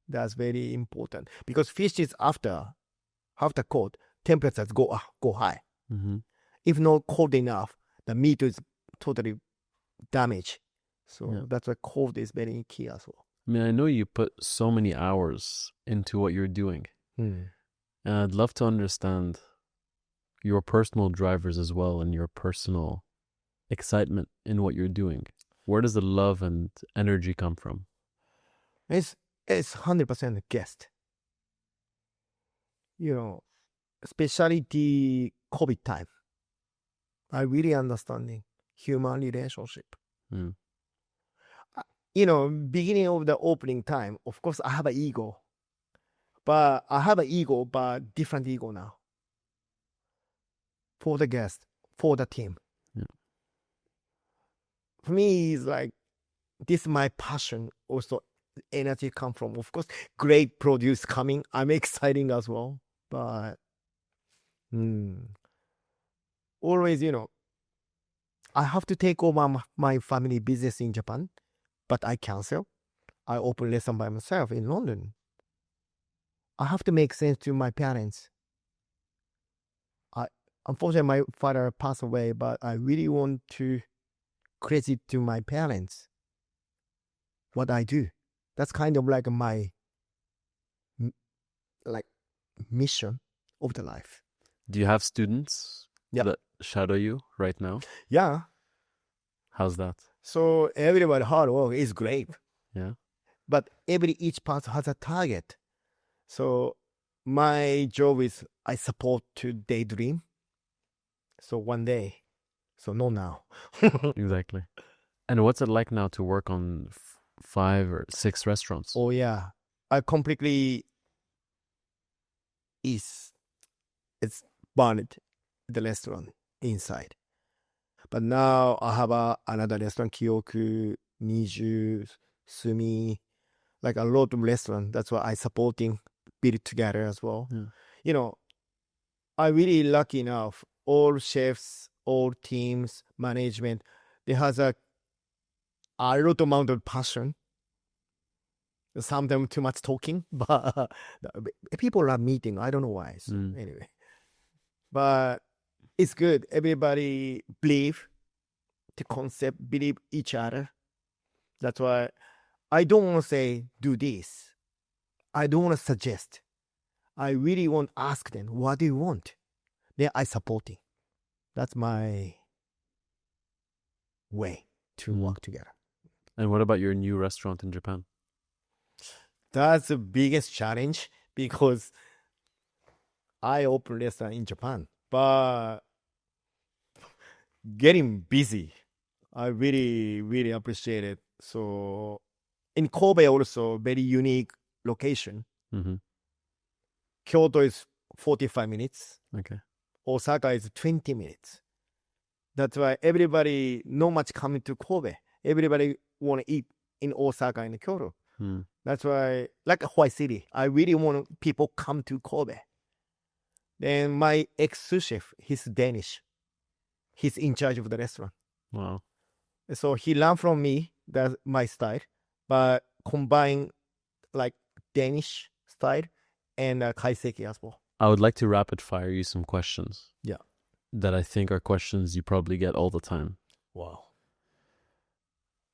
That's very important. Because fish is after cold, temperatures go high. If not cold enough, the meat is totally damaged. So that's why cold is very key as well. I mean, I know you put so many hours into what you're doing. And I'd love to understand your personal drivers as well and your personal excitement in what you're doing. Where does the love and energy come from? It's 100% guest. Especially the COVID time. I really understanding human relationship. Beginning of the opening time, of course, I have an ego. But I have an ego, but different ego now. For the guest, for the team. for me, it's like, this is my passion. Also, energy come from, of course, great produce coming. I'm exciting as well. But always, I have to take over my family business in Japan, but I cancel. I open restaurant by myself in London. I have to make sense to my parents. Unfortunately, my father passed away, but I really want to credit to my parents what I do. That's kind of like my mission of the life. Do you have students Yeah. that shadow you right now? Yeah. How's that? So everybody hard work is great. Yeah. But each part has a target. So my job is I support to daydream. So one day. So not now. Exactly. And what's it like now to work on 5 or 6 restaurants? Oh yeah. I completely it's burned the restaurant inside. But now I have another restaurant, Kyoku, Niju, Sumi, like a lot of restaurants. That's why I supporting build together as well. Yeah. I really lucky enough. All chefs, all teams, management, they has a lot amount of passion. Sometimes too much talking, but people are meeting. I don't know why. So anyway, but it's good. Everybody believe the concept, believe each other. That's why I don't want to say do this. I don't want to suggest. I really want to ask them, what do you want? Then I supporting. That's my way to work together. And what about your new restaurant in Japan? That's the biggest challenge because I opened a restaurant in Japan, but getting busy, I really, really appreciate it. So in Kobe also, very unique location. Kyoto is 45 minutes. Okay. Osaka is 20 minutes. That's why everybody not much coming to Kobe. Everybody want to eat in Osaka and Kyoto. That's why, like Hawaii City, I really want people come to Kobe. Then my ex-sous chef, he's Danish. He's in charge of the restaurant. Wow. So he learned from me, that's my style, but combine like Danish style and kaiseki as well. I would like to rapid fire you some questions. Yeah. That I think are questions you probably get all the time. Wow.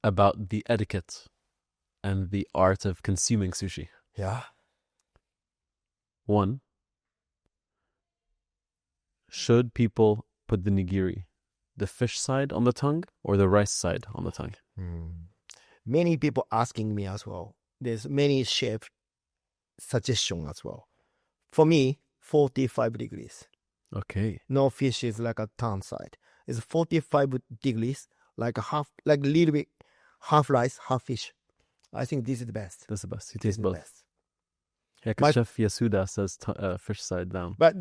About the etiquette and the art of consuming sushi. Yeah. 1, should people put the nigiri, the fish side on the tongue or the rice side on the tongue? Many people asking me as well. There's many chef suggestion as well. For me, 45 degrees. Okay. No fish is like a tongue side. It's 45 degrees, like a little bit, half rice, half fish. I think this is the best. That's the best. You taste the both. best. Yeah, because Chef Yasuda says fish side down. But,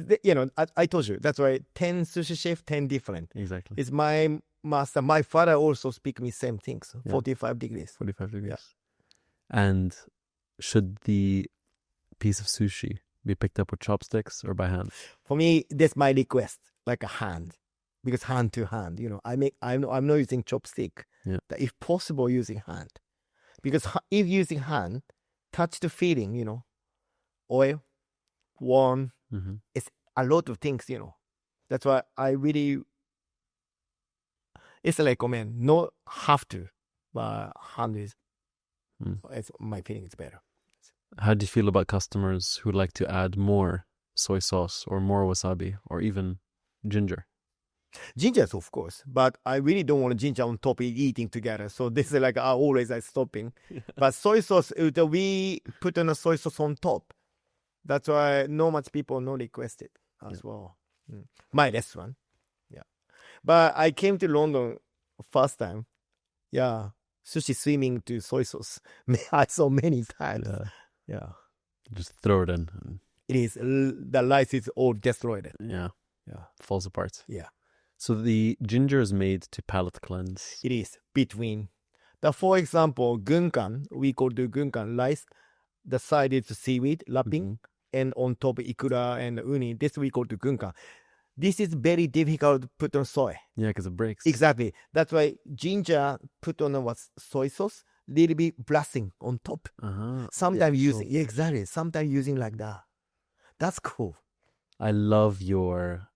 I told you, that's why 10 sushi chef, 10 different. Exactly. It's my master. My father also speak me same things, 45 degrees. 45 degrees. Yeah. And should the piece of sushi be picked up with chopsticks or by hand? For me, that's my request, like a hand. Because hand to hand, I'm not using chopstick. Yeah. If possible, using hand. Because if using hand, touch the feeling, oil, warm, it's a lot of things, That's why I really, it's like, not have to, but hand is, it's, my feeling is better. How do you feel about customers who like to add more soy sauce or more wasabi or even ginger? Ginger, of course, but I really don't want ginger on top eating together. So this is like always I stopping. But soy sauce, we put on a soy sauce on top. That's why not much people no request it as well. My restaurant, But I came to London first time. Sushi swimming to soy sauce. I saw many times. Yeah. Just throw it in. It is, the rice is all destroyed. Yeah. Falls apart. Yeah. So the ginger is made to palate cleanse. It is between. For example, gunkan, we call the gunkan rice. The side is seaweed wrapping, and on top ikura and uni. This we call the gunkan. This is very difficult to put on soy. Yeah, because it breaks. Exactly. That's why ginger put on soy sauce, little bit blessing on top. Sometimes using exactly. Sometimes using like that. That's cool. I love your.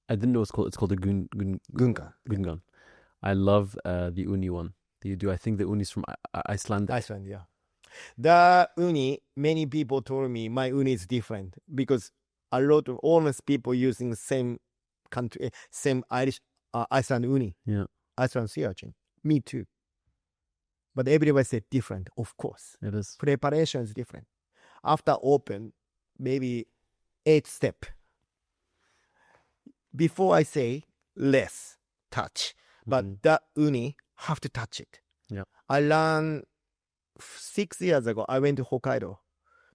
I didn't know it's called a gunkan. Gunkan. I love the uni one that you do. I think the uni's from Iceland. Iceland, yeah. The uni, many people told me my uni is different because a lot of honest people using same country, same Irish Iceland uni. Yeah. Iceland sea urchin. Me too. But everybody said different, of course. It is. Preparation is different. After open, maybe 8 step. Before I say less touch, but that uni have to touch it. Yeah. I learned 6 years ago. I went to Hokkaido.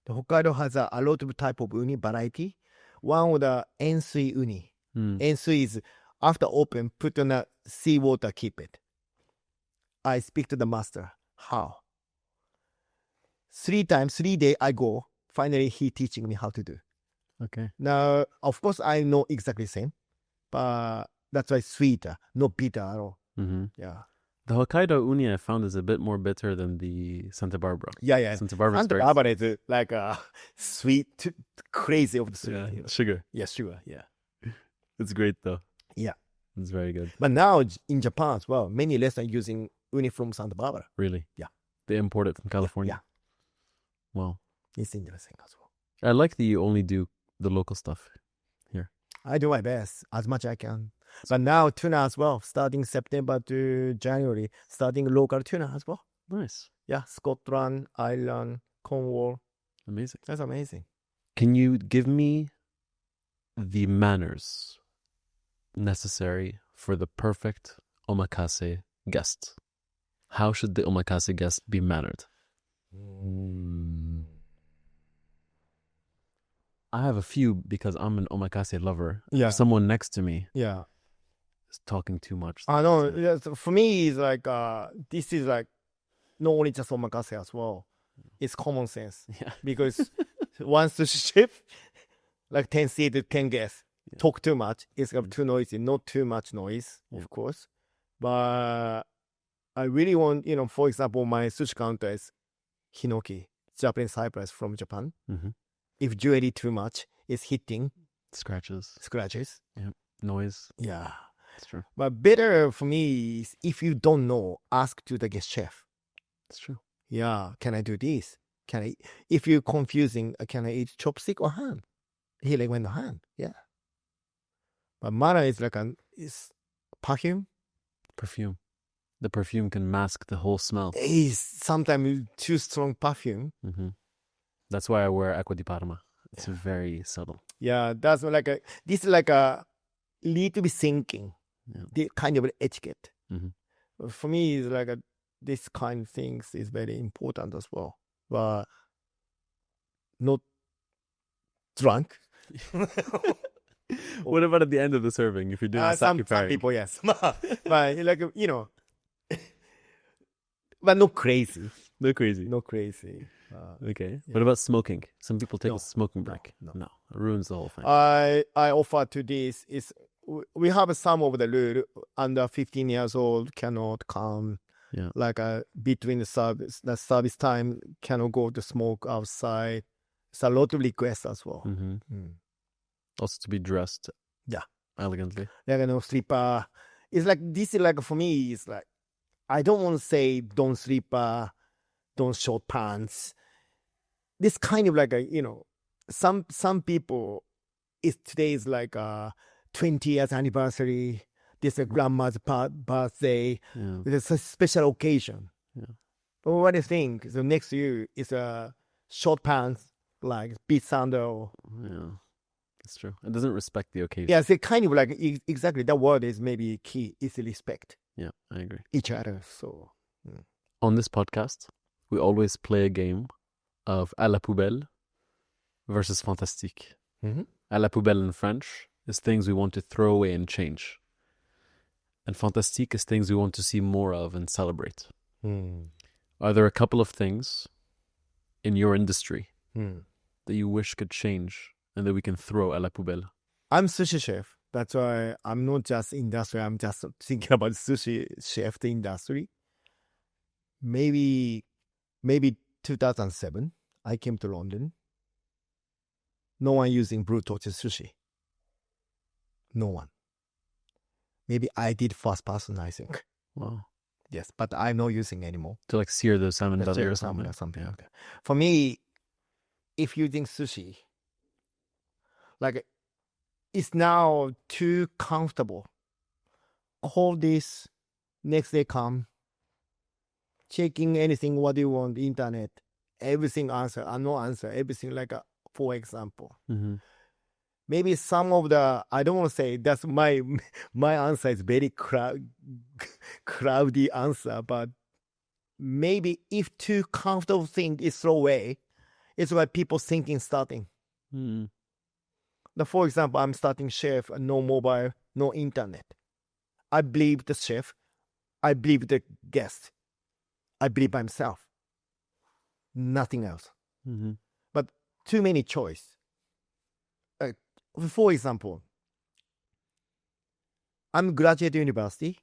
The Hokkaido has a lot of type of uni variety. One of the ensui uni. Ensui is after open, put on a seawater, keep it. I speak to the master. How? 3 days I go. Finally, he teaching me how to do. Okay. Now, of course, I know exactly same, but that's why sweeter, not bitter at all. Yeah. The Hokkaido uni I found is a bit more bitter than the Santa Barbara. Yeah. Santa Barbara is like a sweet, crazy of the sweet. Yeah, sugar. Yeah, sugar. Yeah. It's great though. Yeah. It's very good. But now in Japan as well, many restaurants using uni from Santa Barbara. Really? Yeah. They import it from California? Yeah. Wow. It's interesting as well. I like that you only do the local stuff here. I do my best as much as I can. But now tuna as well, starting September to January, starting local tuna as well. Nice. Yeah, Scotland, Ireland, Cornwall. Amazing. That's amazing. Can you give me the manners necessary for the perfect omakase guest? How should the omakase guest be mannered? I have a few because I'm an omakase lover. Yeah. Someone next to me Yeah. is talking too much. I know. Yeah, so for me, it's like this is like not only just omakase as well. It's common sense. Yeah. Because once the chef, like 10 seated, 10 guests, talk too much, it's too noisy. Not too much noise, of course. But I really want, for example, my sushi counter is hinoki, Japanese cypress from Japan. If jewelry too much, it's hitting Scratches. Yeah. Noise. Yeah. That's true. But better for me is if you don't know, ask to the guest chef. That's true. Yeah. Can I do this? If you're confusing, can I eat chopstick or hand? He like went the hand. Yeah. But manner is like is perfume. Perfume. The perfume can mask the whole smell. Is sometimes too strong perfume. That's why I wear Acqua di Parma. It's very subtle. Yeah, that's like this is like a little bit thinking. Yeah. The kind of etiquette. For me, it's like this kind of things is very important as well. But not drunk. What about at the end of the serving if you're doing some people, yes. But like, but not crazy. No crazy. Not crazy. Okay. Yeah. What about smoking? Some people take No. a smoking break. No. No. It ruins the whole thing. I offer to this is we have some of the rule under 15 years old cannot come. Yeah. Like between the service time cannot go to smoke outside. It's a lot of requests as well. Also to be dressed. Yeah. Elegantly. Like slipper. It's like this is like for me. It's like I don't want to say don't slipper, don't short pants. This kind of like some people. Today is like 20 years anniversary. This is grandma's birthday. Yeah. It's a special occasion. Yeah. But what do you think? So next year is a short pants, like beat sandal. Yeah. That's true. It doesn't respect the occasion. Yeah, it's kind of like exactly that word is maybe key. Is respect Yeah, I agree. each other. So On this podcast, we always play a game of à la poubelle versus Fantastique. À la poubelle in French is things we want to throw away and change. and Fantastique is things we want to see more of and celebrate. Mm. Are there a couple of things in your industry Mm. that you wish could change and that we can throw à la poubelle? I'm sushi chef. That's why I'm not just industry. I'm just thinking about sushi chef, the industry. Maybe 2007, I came to London. No one using brute torch sushi. No one. Maybe I did first person, I think. Wow. Yes, but I'm not using anymore. To like sear the salmon Let's belly say or something something. like that. For me, if using sushi, like it's now too comfortable. Hold this, next day come, checking anything what you want, internet, everything answer, no answer, everything like for example. Mm-hmm. Maybe some of the, I don't want to say that's my answer is very cloudy answer, but maybe if too comfortable thing is thrown away, it's why people thinking starting. Mm-hmm. For example, I'm starting chef, no mobile, no internet. I believe the chef, I believe the guest, I believe myself. Nothing else. Mm-hmm. But too many choice. For example, I'm graduate university.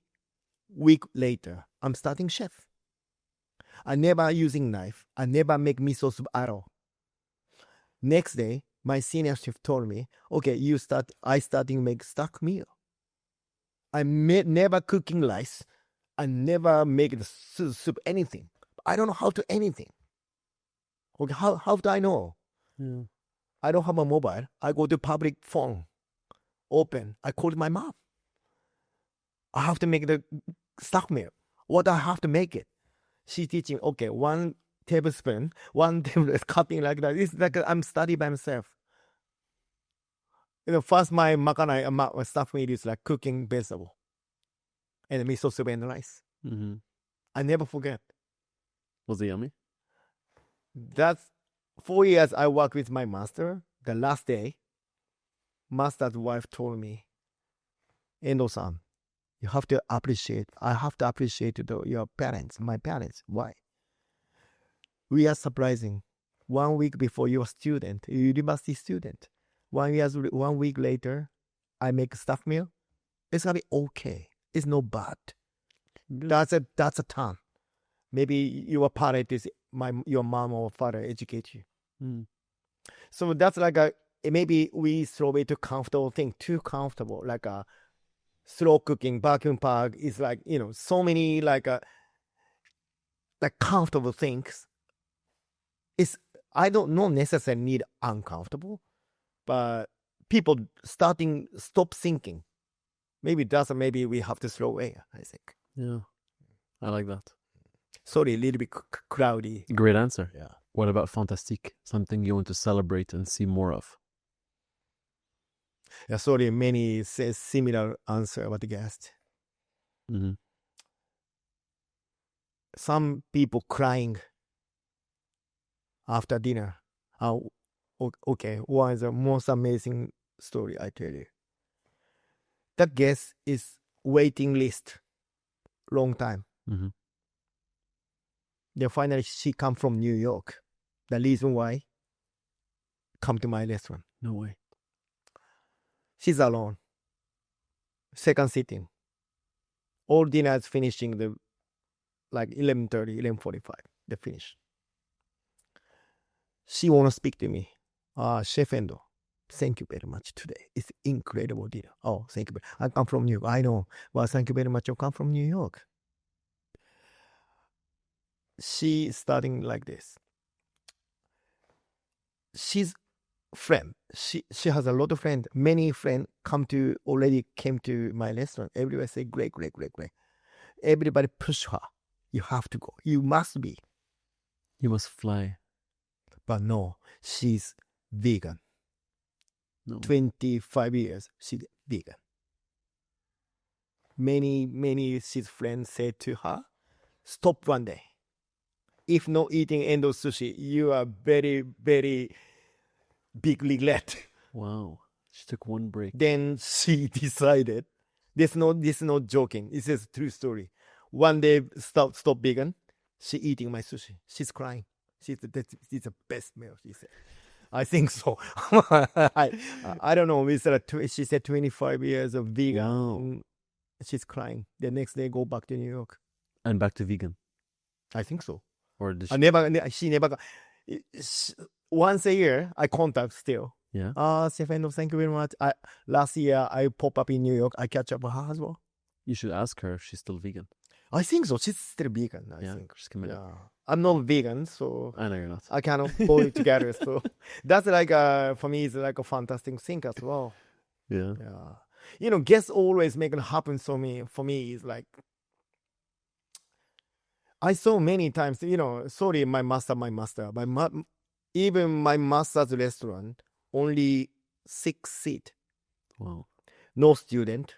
Week later, I'm starting chef. I never using knife. I never make miso soup at all. Next day, my senior chef told me, "Okay, I starting make stock meal. I never cooking rice. I never make the soup anything. I don't know how to anything. Okay, how do I know? Yeah. I don't have a mobile. I go to public phone, open. I call my mom. I have to make the stock meal. What I have to make it? She teaching. Okay, 1 tablespoon, 1 tablespoon cutting like that. It's like I'm studying by myself. First my makanai stuff meal is like cooking vegetable, and miso soup and rice. Mm-hmm. I never forget. Was it yummy? That's 4 years I worked with my master. The last day, master's wife told me, "Endo-san, you have to appreciate. I have to appreciate your parents, my parents. Why? We are surprising. 1 week before you're a student, university student. 1 week later, I make stuff meal. It's gonna be okay. It's no bad. Good. That's a time. Maybe your parent is your mom or father educate you. Mm. So that's like maybe we throw away too comfortable thing, too comfortable, like a slow cooking, vacuum pack is like, so many like comfortable things. I don't know necessarily need uncomfortable, but people stop thinking. Maybe we have to throw away, I think. Yeah. I like that. Sorry, a little bit cloudy. Great answer. Yeah. What about Fantastique? Something you want to celebrate and see more of? Yeah, sorry, many say similar answer about the guest. Mm-hmm. Some people crying after dinner. Okay, one is the most amazing story I tell you. That guest is waiting list long time. Mm-hmm. Then finally she come from New York. The reason why come to my restaurant. No way. She's alone. Second sitting. All dinner is finishing the 11:30, 11:45. They finish. She wanna speak to me. Chef Endo, thank you very much today. It's incredible dinner. Oh, thank you. I come from New York. I know. Well, thank you very much. You come from New York. She starting like this. She's friend. She has a lot of friends. Many friends already came to my restaurant. Everybody say great. Everybody push her. You have to go. You must be. You must fly. But no, she's vegan. No. 25 years, she's vegan. Many she's friends said to her, stop one day. If not eating Endo sushi, you are very, very big regret. Wow. She took one break. Then she decided This is not joking. This is a true story. One day, stop vegan. She eating my sushi. She's crying. It's the best meal, she said. I think so. I don't know. She said 25 years of vegan. Wow. She's crying. The next day, go back to New York. And back to vegan. I think so. Or did She never. Once a year, I contact still. Yeah. Chef Endo, thank you very much. Last year, I pop up in New York. I catch up with her as well. You should ask her if she's still vegan. I think so. She's still vegan. I think. She's committed. Yeah. I'm not vegan, so I know you're not. I cannot put it together. So that's like for me, it's like a fantastic thing as well. Yeah. Yeah. Guests always make it happen. So for me, it's like I saw many times. Sorry, my master. Even my master's restaurant only 6 seats. Wow. No student,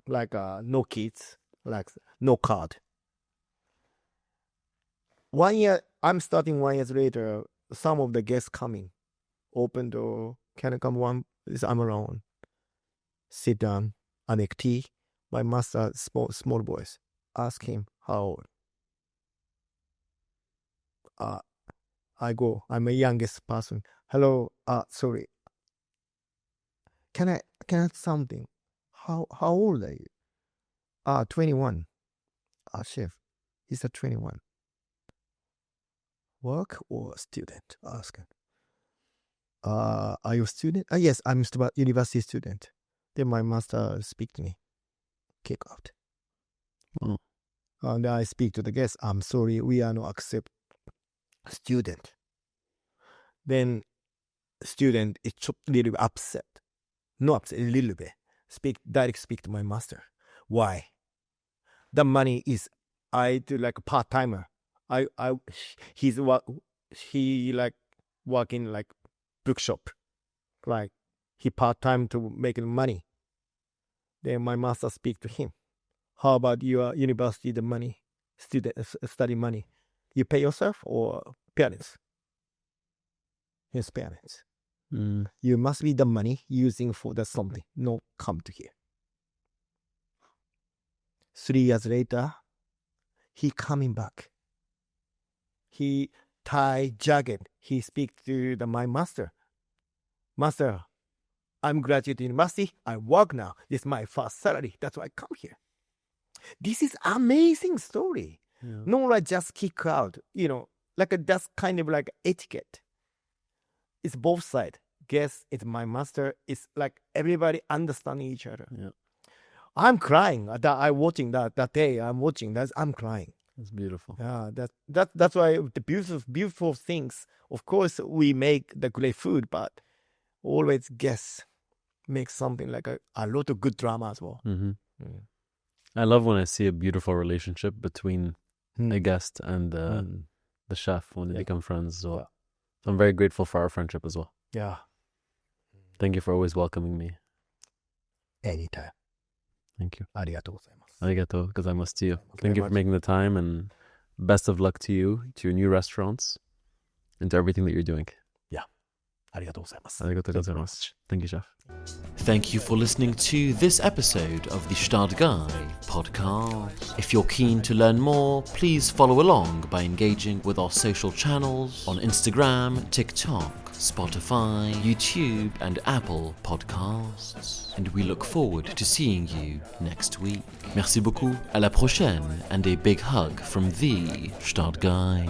like no kids, like no card. 1 year, I'm starting 1 year later. Some of the guests coming, open door. Can I come one? I'm alone. Sit down, I make tea. My master, small boys, ask him how old. I go. I'm a youngest person. Hello. Sorry. Can I ask something? How old are you? 21. Chef, he's 21. Work or student? Ask. Are you a student? Yes, I'm a university student. Then my master speak to me. Kick out. Oh. And I speak to the guest. I'm sorry, we are not accept student. Then student is a little bit upset. No upset, a little bit. Direct speak to my master. Why? The money is I do like a part timer. He like working like bookshop, like he part time to make money. Then my master speak to him. How about your university the money, student study money? You pay yourself or parents? His parents. You must be the money using for the something. No, come to here. 3 years later, he coming back. He tie jacket. He speak to my master. Master, I'm graduate university. I work now. This is my first salary. That's why I come here. This is amazing story. Yeah. No, like just kick out. Like that's kind of like etiquette. It's both sides. Guess it's my master. It's like everybody understanding each other. Yeah. I'm crying. I watching that day. I'm crying. That's beautiful. Yeah, that's why the beautiful things. Of course, we make the great food, but always guess make something like a lot of good drama as well. Mm-hmm. I love when I see a beautiful relationship between a guest and the chef when they become friends as well. Yeah. So I'm very grateful for our friendship as well. Yeah. Thank you for always welcoming me. Anytime. Thank you. Arigatou gozaimasu. Arigatou gozaimasu to you. Thank you for making the time, and best of luck to you, to your new restaurants, and to everything that you're doing. Yeah. Arigatou gozaimasu. Arigatou gozaimasu. Thank you, chef. Thank you for listening to this episode of the Gstaad Guy podcast. If you're keen to learn more, please follow along by engaging with our social channels on Instagram, TikTok, Spotify, YouTube, and Apple Podcasts. And we look forward to seeing you next week. Merci beaucoup, à la prochaine, and a big hug from the Gstaad Guy.